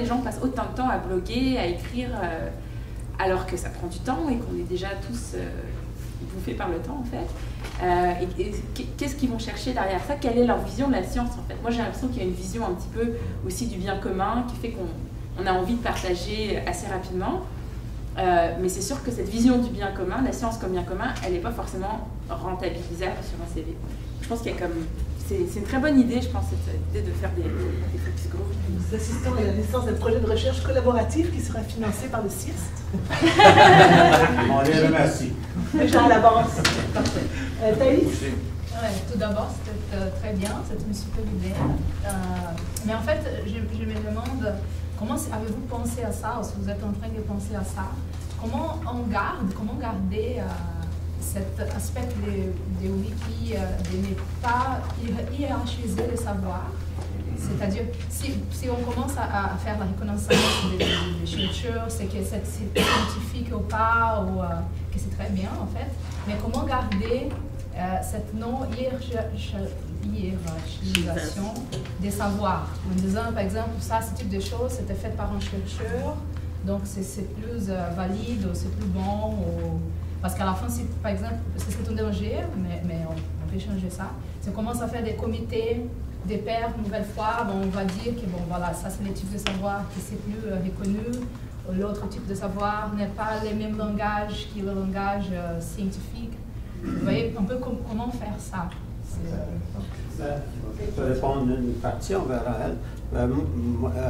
gens passent autant de temps à bloguer, à écrire, alors que ça prend du temps et qu'on est déjà tous bouffés par le temps en fait. Et qu'est-ce qu'ils vont chercher derrière ça? Quelle est leur vision de la science en fait? Moi j'ai l'impression qu'il y a une vision un petit peu aussi du bien commun qui fait qu'on a envie de partager assez rapidement. Mais c'est sûr que cette vision du bien commun, la science comme bien commun, elle n'est pas forcément rentabilisable sur un CV. Je pense qu'il y a comme... C'est une très bonne idée, je pense, cette idée de faire des focus group. Nous assistons à la naissance d'un projet de recherche collaboratif qui sera financé par le CIRST. On les remercie. Déjà à l'avance. Parfait. Thaïs? Ouais, tout d'abord, c'était très bien, c'était une super idée. Mais en fait, je me demande, comment avez-vous pensé à ça, ou si vous êtes en train de penser à ça? Comment garder cet aspect des wikis, de ne pas hiérarchiser le savoir? C'est-à-dire, si on commence à faire la reconnaissance des chercheurs, c'est que c'est scientifique ou pas, ou que c'est très bien en fait, mais comment garder cette non-hiérarchisation des savoirs, en disant par exemple, ça, ce type de choses, c'était fait par un chercheur, donc c'est plus valide, ou c'est plus bon, ou... parce qu'à la fin, si, par exemple, c'est un danger, mais on peut changer ça, si on commence à faire des comités, des pairs, une nouvelle fois, bon, on va dire que bon, voilà, ça c'est le type de savoir qui c'est plus reconnu, l'autre type de savoir n'est pas le même langage que le langage scientifique. Vous voyez un peu comment faire ça. Je vais répondre une partie, on verra elle.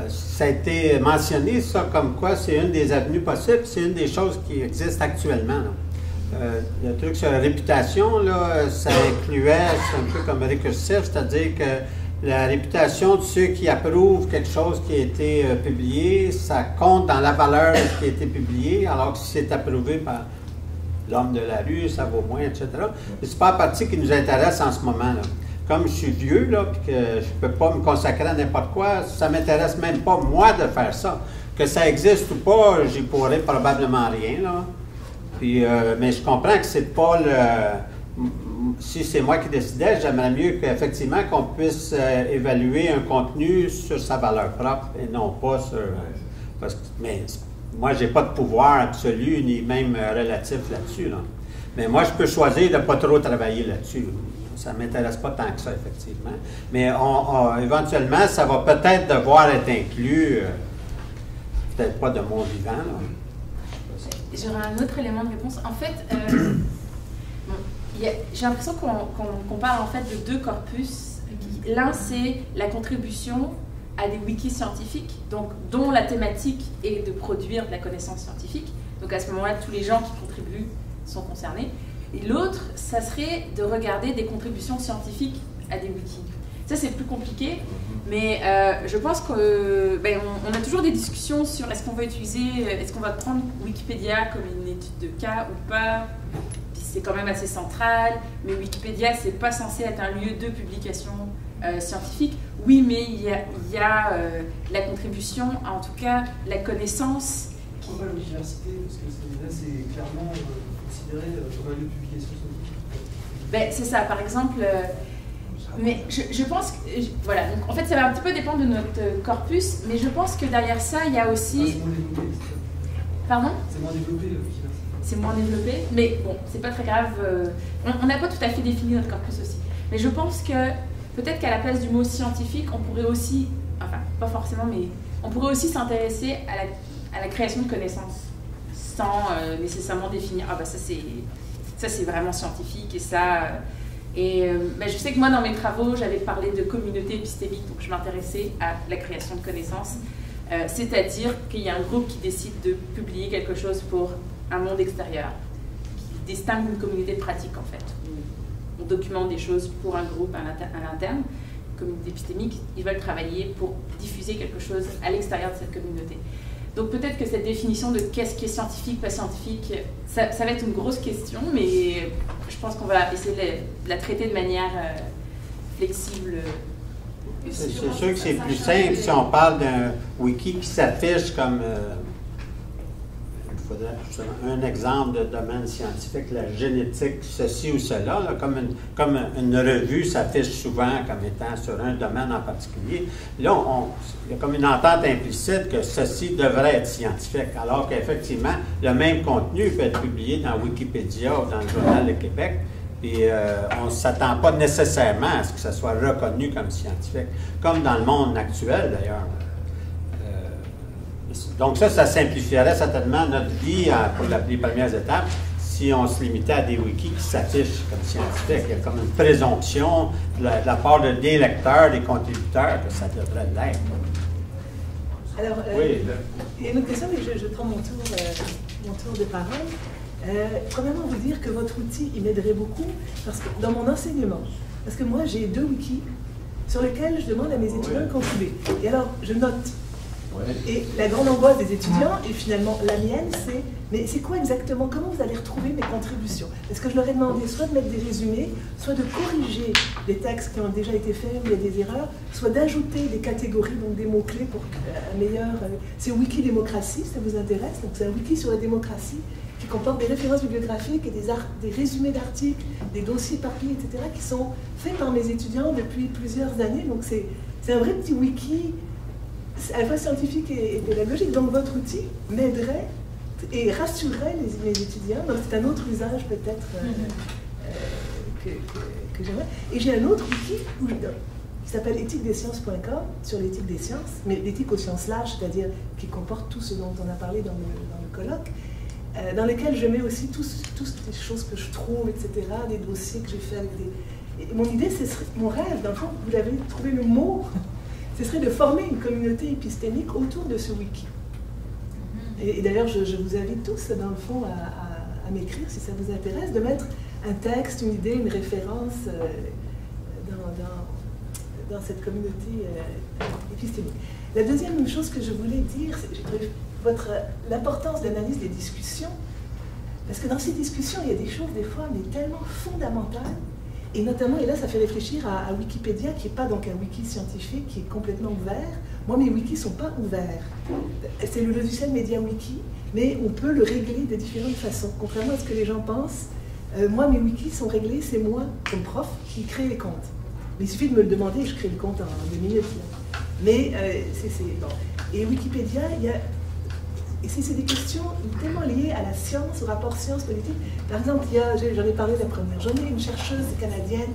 Ça a été mentionné, ça, comme quoi c'est une des avenues possibles, c'est une des choses qui existent actuellement. Le truc sur la réputation, là, ça incluait, c'est un peu comme récursif, c'est-à-dire que la réputation de ceux qui approuvent quelque chose qui a été publié, ça compte dans la valeur de ce qui a été publié, alors que si c'est approuvé par l'homme de la rue, ça vaut moins, etc. Mais c'est pas la partie qui nous intéresse en ce moment, là. Comme je suis vieux, là, puis que je ne peux pas me consacrer à n'importe quoi, ça ne m'intéresse même pas, moi, de faire ça. Que ça existe ou pas, j'y pourrais probablement rien, là. Puis, mais je comprends que c'est pas le... Si c'est moi qui décidais, j'aimerais mieux qu'effectivement qu'on puisse évaluer un contenu sur sa valeur propre et non pas sur... mais moi, je n'ai pas de pouvoir absolu ni même relatif là-dessus, là. Mais moi, je peux choisir de ne pas trop travailler là-dessus. Ça ne m'intéresse pas tant que ça, effectivement. Mais éventuellement, ça va peut-être devoir être inclus, peut-être pas de mon vivant, là. J'aurais un autre élément de réponse. En fait, j'ai l'impression qu'on parle en fait de deux corpus. L'un, c'est la contribution à des wikis scientifiques, donc, dont la thématique est de produire de la connaissance scientifique. Donc à ce moment-là, tous les gens qui contribuent sont concernés. Et l'autre, ça serait de regarder des contributions scientifiques à des wikis. Ça, c'est plus compliqué, mais je pense qu'on a toujours des discussions sur est-ce qu'on va est-ce qu'on va prendre Wikipédia comme une étude de cas ou pas. C'est quand même assez central, mais Wikipédia, c'est pas censé être un lieu de publication scientifique. Oui, mais il y a la contribution, en tout cas la connaissance. Pourquoi l'université? Parce que là, c'est clairement considéré comme un lieu de publication scientifique. C'est ça, par exemple. Mais je pense que, voilà, donc en fait ça va un petit peu dépendre de notre corpus, mais je pense que derrière ça, il y a aussi... c'est moins développé. Pardon? C'est moins développé, l'université. C'est moins développé, mais bon, c'est pas très grave. On n'a pas tout à fait défini notre corpus aussi. Mais je pense que peut-être qu'à la place du mot scientifique, on pourrait aussi, enfin, pas forcément, mais on pourrait aussi s'intéresser à la création de connaissances, sans nécessairement définir, ah bah ça c'est vraiment scientifique et ça... je sais que moi dans mes travaux j'avais parlé de communauté épistémique, donc je m'intéressais à la création de connaissances, c'est-à-dire qu'il y a un groupe qui décide de publier quelque chose pour un monde extérieur, qui distingue une communauté de pratique en fait. On documente des choses pour un groupe à l'interne, communauté épistémique, ils veulent travailler pour diffuser quelque chose à l'extérieur de cette communauté. Donc peut-être que cette définition de qu'est-ce qui est scientifique, pas scientifique, ça va être une grosse question, mais je pense qu'on va essayer de la traiter de manière flexible. C'est sûr que c'est plus simple si on parle d'un wiki qui s'affiche comme... il faudrait un exemple de domaine scientifique, la génétique, ceci ou cela, là, comme une revue s'affiche souvent comme étant sur un domaine en particulier. Là, il y a comme une entente implicite que ceci devrait être scientifique, alors qu'effectivement, le même contenu peut être publié dans Wikipédia ou dans le Journal de Québec, et on ne s'attend pas nécessairement à ce que ça soit reconnu comme scientifique, comme dans le monde actuel d'ailleurs. Donc ça simplifierait certainement notre vie pour les premières étapes si on se limitait à des wikis qui s'affichent comme scientifiques. Il y a comme une présomption de la part des lecteurs, des contributeurs, que ça devrait l'être. Alors, oui. il y a une autre question, mais je prends mon tour de parole. Premièrement, vous dire que votre outil, il m'aiderait beaucoup parce que, dans mon enseignement. Parce que moi, j'ai 2 wikis sur lesquels je demande à mes étudiants de contribuer. Et alors, je note. Et la grande angoisse des étudiants, et finalement la mienne, c'est mais c'est quoi exactement, comment vous allez retrouver mes contributions? Est-ce que je leur ai demandé soit de mettre des résumés, soit de corriger des textes qui ont déjà été faits où il y a des erreurs, soit d'ajouter des catégories, donc des mots-clés pour un meilleur... C'est Wikidémocratie, ça vous intéresse? Donc c'est un wiki sur la démocratie qui comporte des références bibliographiques et des résumés d'articles, des dossiers éparpillés, etc., qui sont faits par mes étudiants depuis plusieurs années. Donc c'est un vrai petit wiki à la fois scientifique et pédagogique, donc votre outil m'aiderait et rassurerait mes étudiants. Donc c'est un autre usage peut-être que j'aimerais. Et j'ai un autre outil qui s'appelle éthiquedesciences.com sur l'éthique des sciences, mais l'éthique aux sciences larges, c'est-à-dire qui comporte tout ce dont on a parlé dans le colloque, dans lequel je mets aussi toutes les choses que je trouve, etc., des dossiers que j'ai fait avec des... Et mon idée, mon rêve, dans le fond, vous l'avez trouvé le mot, ce serait de former une communauté épistémique autour de ce wiki. Et d'ailleurs, je vous invite tous, dans le fond, à m'écrire, si ça vous intéresse, de mettre un texte, une idée, une référence dans cette communauté épistémique. La deuxième chose que je voulais dire, c'est l'importance de l'analyse des discussions, parce que dans ces discussions, il y a des choses, des fois, mais tellement fondamentales. Et notamment, et là, ça fait réfléchir à Wikipédia, qui n'est pas donc un wiki scientifique, qui est complètement ouvert. Moi, mes wikis ne sont pas ouverts. C'est le logiciel MediaWiki, mais on peut le régler de différentes façons. Contrairement à ce que les gens pensent, moi, mes wikis sont réglés, c'est moi, comme prof, qui crée les comptes. Mais il suffit de me le demander et je crée le compte en 2 minutes. Là. Mais bon. Et Wikipédia, et c'est des questions tellement liées à la science, au rapport science-politique. Par exemple, j'en ai parlé la première journée, une chercheuse canadienne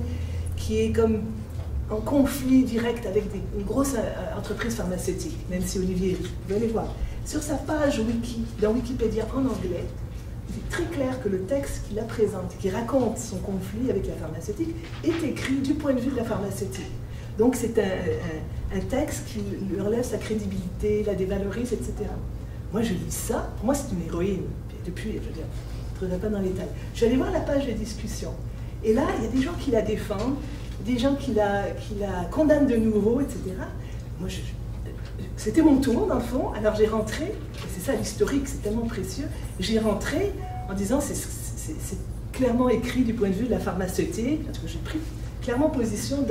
qui est comme en conflit direct avec une grosse entreprise pharmaceutique, Nancy Olivier. Vous allez voir. Sur sa page wiki, dans Wikipédia en anglais, c'est très clair que le texte qui la présente, qui raconte son conflit avec la pharmaceutique, est écrit du point de vue de la pharmaceutique. Donc c'est un texte qui lui relève sa crédibilité, la dévalorise, etc. Moi, je lis ça, pour moi, c'est une héroïne. Puis, depuis, je veux dire, je ne reviendrai pas dans les détails. Je suis allée voir la page de discussion. Et là, il y a des gens qui la défendent, des gens qui la condamnent de nouveau, etc. Moi, c'était mon tour, dans le fond. Alors, j'ai rentré, et c'est ça l'historique, c'est tellement précieux. J'ai rentré en disant, c'est clairement écrit du point de vue de la pharmaceutique, parce que j'ai pris clairement position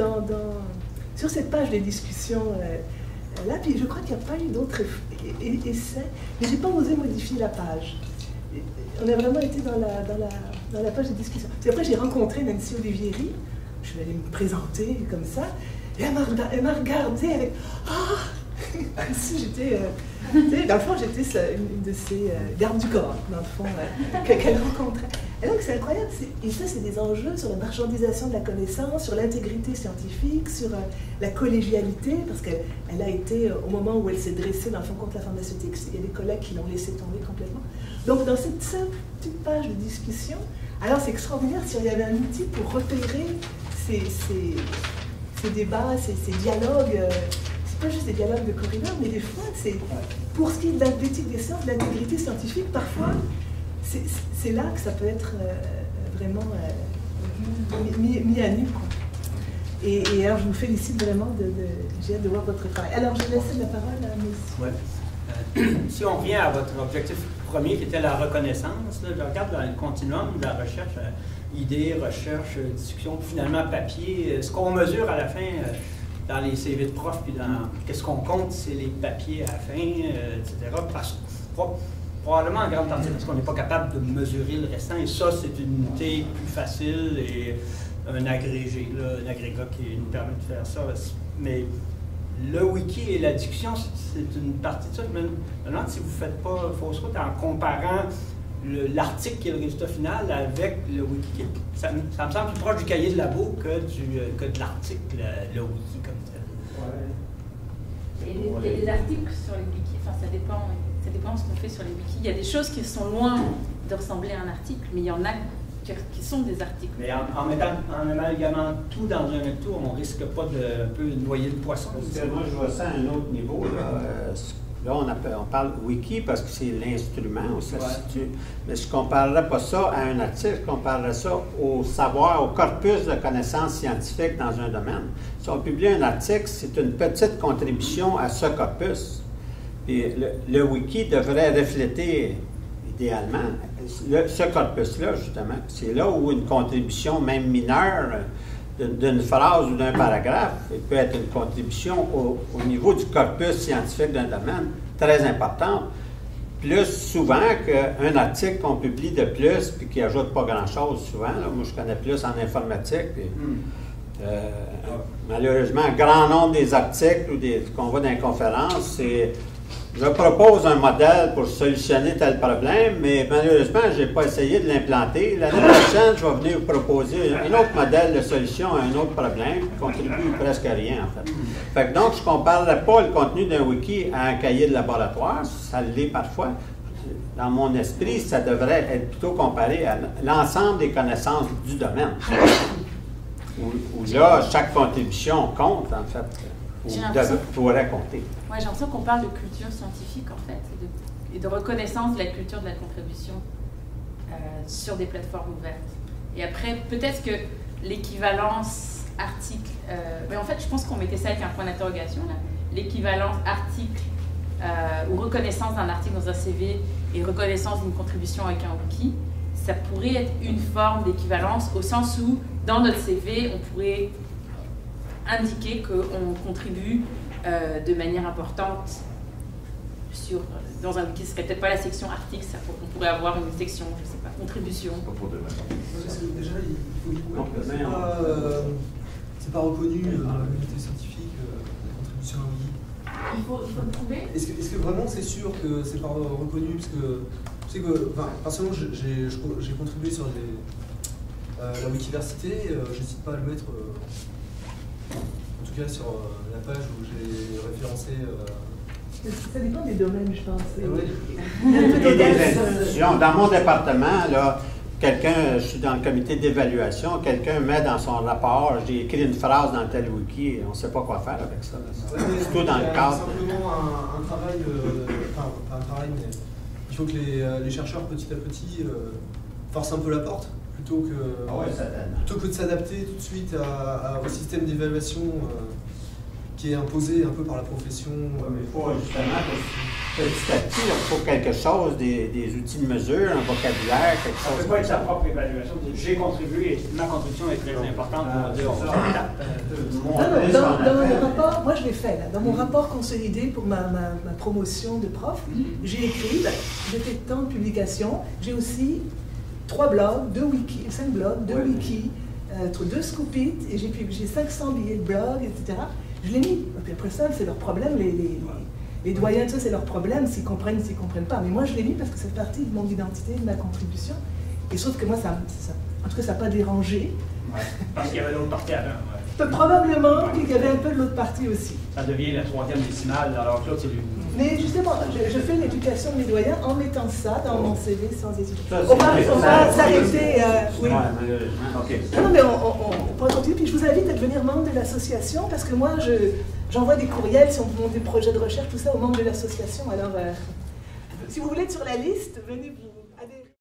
sur cette page de discussion. Là, puis je crois qu'il n'y a pas eu d'autres essais, mais je n'ai pas osé modifier la page. On a vraiment été dans la page de discussion. Puis après, j'ai rencontré Nancy Olivieri, je suis allée me présenter comme ça, et elle m'a regardée avec « Ah !» Comme si j'étais... dans le fond, j'étais une de ces gardes du corps, dans le fond, qu'elle rencontrait. Et donc c'est incroyable, et ça c'est des enjeux sur la marchandisation de la connaissance, sur l'intégrité scientifique, sur la collégialité, parce qu'elle a été, au moment où elle s'est dressée dans le fond contre la pharmaceutique, il y a des collègues qui l'ont laissé tomber complètement. Donc dans cette simple petite page de discussion, alors c'est extraordinaire s'il y avait un outil pour repérer ces débats, ces dialogues, c'est pas juste des dialogues de corridor, mais des fois, pour ce qui est de l'éthique des sciences, de l'intégrité scientifique, parfois, c'est là que ça peut être vraiment mis à nu, quoi. Et alors, je vous félicite vraiment, j'ai hâte de voir votre travail. Alors, je laisse la parole à M. Ouais. Si on revient à votre objectif premier, qui était la reconnaissance, là, je regarde dans le continuum de la recherche, idées, recherche, discussion, finalement papier, ce qu'on mesure à la fin dans les CV de profs, puis dans qu'est-ce qu'on compte, c'est les papiers à la fin, etc. Probablement en grande partie parce qu'on n'est pas capable de mesurer le restant, et ça, c'est une unité plus facile et un agrégé, là, un agrégat qui nous permet de faire ça. Mais le wiki et la discussion, c'est une partie de ça. Je me demande si vous ne faites pas fausse route en comparant l'article qui est le résultat final avec le wiki. Ça me semble plus proche du cahier de labo que de l'article, le wiki comme tel. Ouais. Il y a des articles sur les wikis, enfin ça dépend de ce qu'on fait sur les wikis. Il y a des choses qui sont loin de ressembler à un article, mais il y en a qui sont des articles. Mais en amalgamant tout dans un même tour, on risque pas de un peu noyer le poisson. Moi, je vois ça à un autre niveau. Là, on parle wiki parce que c'est l'instrument où ça se situe. Mais je ne comparerais pas ça à un article, je comparerais ça au savoir, au corpus de connaissances scientifiques dans un domaine. Si on publie un article, c'est une petite contribution à ce corpus. Et le wiki devrait refléter, idéalement, ce corpus-là, justement. C'est là où une contribution, même mineure, d'une phrase ou d'un paragraphe, il peut être une contribution au niveau du corpus scientifique d'un domaine très importante, plus souvent qu'un article qu'on publie de plus puis qui n'ajoute pas grand-chose souvent. Là. Moi, je connais plus en informatique. Puis, malheureusement, un grand nombre des articles ou qu'on voit dans les conférences, c'est je propose un modèle pour solutionner tel problème, mais malheureusement, je n'ai pas essayé de l'implanter. L'année prochaine, je vais venir vous proposer un autre modèle de solution à un autre problème qui contribue presque à rien, en fait. Donc, je ne comparerais pas le contenu d'un wiki à un cahier de laboratoire, ça l'est parfois. Dans mon esprit, ça devrait être plutôt comparé à l'ensemble des connaissances du domaine, où là, chaque contribution compte, en fait. Pourrait compter. Ouais, j'ai l'impression qu'on parle de culture scientifique, en fait, et de reconnaissance de la culture de la contribution sur des plateformes ouvertes. Et après, peut-être que l'équivalence article... mais en fait, je pense qu'on mettait ça avec un point d'interrogation, là. L'équivalence article ou reconnaissance d'un article dans un CV et reconnaissance d'une contribution avec un wiki, ça pourrait être une forme d'équivalence au sens où, dans notre CV, on pourrait indiquer qu'on contribue de manière importante dans un wiki. Ce serait peut-être pas la section article, on pourrait avoir une section, je sais pas, contribution. Parce que déjà, c'est pas reconnu dans la communauté scientifique, la contribution à un wiki. Il faut le prouver. Est-ce que vraiment c'est sûr que c'est pas reconnu? Parce que tu sais que, personnellement, j'ai contribué sur la Wikiversité, je cite pas le maître. En tout cas, sur la page où j'ai référencé... Ça dépend des domaines, je pense. Et des institutions. Dans mon département, là, je suis dans le comité d'évaluation, quelqu'un met dans son rapport, j'ai écrit une phrase dans tel wiki, on ne sait pas quoi faire avec ça. C'est tout dans le cadre. C'est simplement un travail, pas un travail, mais il faut que les chercheurs, petit à petit, forcent un peu la porte. Plutôt que de s'adapter tout de suite au système d'évaluation qui est imposé un peu par la profession. Mais il faut justement, petit à petit, il faut quelque chose, des outils de mesure, un vocabulaire, quelque chose. Ça ne peut pas être sa propre évaluation. J'ai contribué et ma contribution est très importante pour dire dans mon rapport, moi je l'ai fait, là, dans mon rapport consolidé pour ma promotion de prof, j'ai écrit, j'ai fait tant de publications, j'ai aussi 3 blogs, 2 wikis, 5 blogs, 2 wikis, 2 scoopits, et j'ai 500 billets de blog, etc. Je l'ai mis. Et puis après ça, c'est leur problème, les doyens, tout ça, c'est leur problème, s'ils comprennent pas. Mais moi, je l'ai mis parce que c'est partie de mon identité, de ma contribution. Et sauf que moi, en tout cas, ça n'a pas dérangé. Ouais, parce qu'il y avait l'autre partie avant. Ouais. Probablement qu'il y avait un peu de l'autre partie aussi. Ça devient la troisième décimale, alors que là, c'est lui. Mais justement, je fais l'éducation de mes doyens en mettant ça dans mon CV sans hésiter. Ça, On va s'arrêter. Oui. OK. Non, mais on pourra continuer. Puis je vous invite à devenir membre de l'association parce que moi, j'envoie des courriels si on vous montre des projets de recherche, tout ça, aux membres de l'association. Alors, si vous voulez être sur la liste, venez vous.